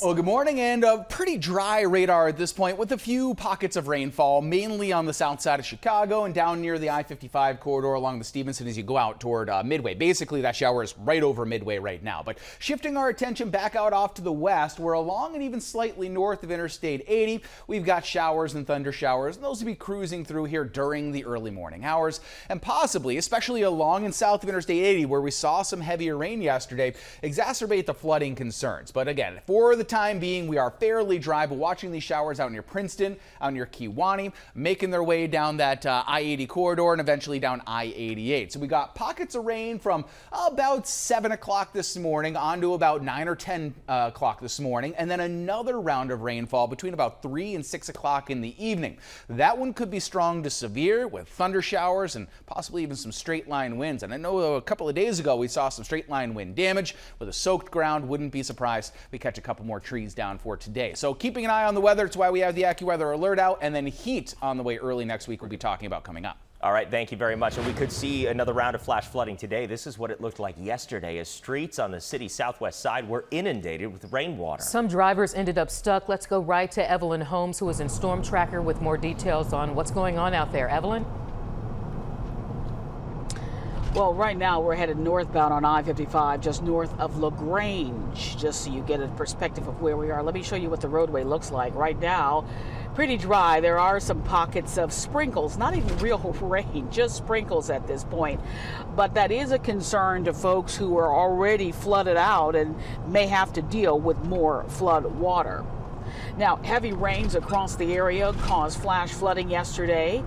Well, good morning, and a pretty dry radar at this point with a few pockets of rainfall, mainly on the south side of Chicago and down near the I-55 corridor along the Stevenson as you go out toward Midway. Basically, that shower is right over Midway right now. But shifting our attention back out off to the west, we're along and even slightly north of Interstate 80. We've got showers and thunder showers, and those will be cruising through here during the early morning hours, and possibly, especially along and south of Interstate 80, where we saw some heavier rain yesterday, exacerbate the flooding concerns. But again, for the time being, we are fairly dry, but watching these showers out near Princeton, out near Kewanee, making their way down that I-80 corridor and eventually down I-88. So we got pockets of rain from about 7 o'clock this morning on to about 9 or 10 o'clock this morning, and then another round of rainfall between about 3 and 6 o'clock in the evening. That one could be strong to severe with thunder showers and possibly even some straight line winds. And I know a couple of days ago we saw some straight line wind damage with a soaked ground. Wouldn't be surprised if we catch a couple more trees down for today. So keeping an eye on the weather. It's why we have the AccuWeather alert out, and then heat on the way early next week we'll be talking about coming up. All right, thank you very much. And we could see another round of flash flooding today. This is what it looked like yesterday as streets on the city's southwest side were inundated with rainwater. Some drivers ended up stuck. Let's go right to Evelyn Holmes, who is in Storm Tracker with more details on what's going on out there. Evelyn? Well, right now we're headed northbound on I-55 just north of LaGrange, just so you get a perspective of where we are. Let me show you what the roadway looks like right now. Pretty dry. There are some pockets of sprinkles, not even real rain, just sprinkles at this point. But that is a concern to folks who are already flooded out and may have to deal with more flood water. Now, heavy rains across the area caused flash flooding yesterday.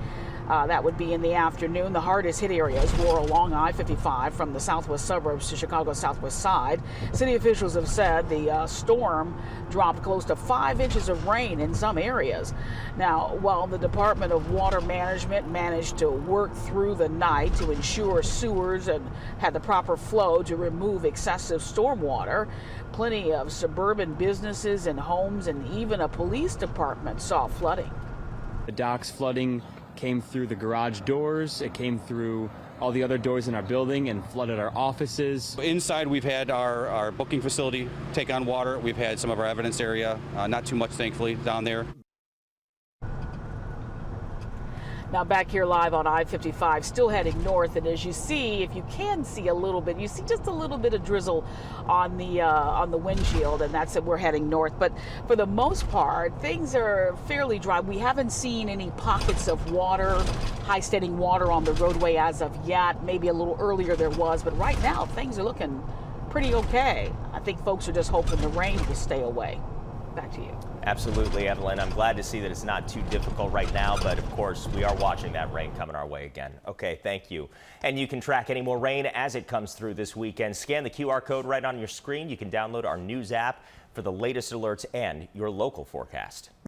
That would be in the afternoon. The hardest hit areas were along I-55 from the southwest suburbs to Chicago's southwest side. City officials have said the storm dropped close to 5 inches of rain in some areas. Now, while the Department of Water Management managed to work through the night to ensure sewers and had the proper flow to remove excessive storm water, plenty of suburban businesses and homes and even a police department saw flooding. The dock's flooding came through the garage doors, it came through all the other doors in our building and flooded our offices. Inside we've had our booking facility take on water. We've had some of our evidence area, not too much thankfully down there. Now back here live on I-55, still heading north, and as you see, if you can see a little bit, you see just a little bit of drizzle on the windshield, and that's it. We're heading north. But for the most part, things are fairly dry. We haven't seen any pockets of water, high standing water on the roadway as of yet. Maybe a little earlier there was, but right now things are looking pretty okay. I think folks are just hoping the rain will stay away. Back to you. Absolutely, Evelyn. I'm glad to see that it's not too difficult right now, but of course we are watching that rain coming our way again. Okay, thank you. And you can track any more rain as it comes through this weekend. Scan the QR code right on your screen. You can download our news app for the latest alerts and your local forecast.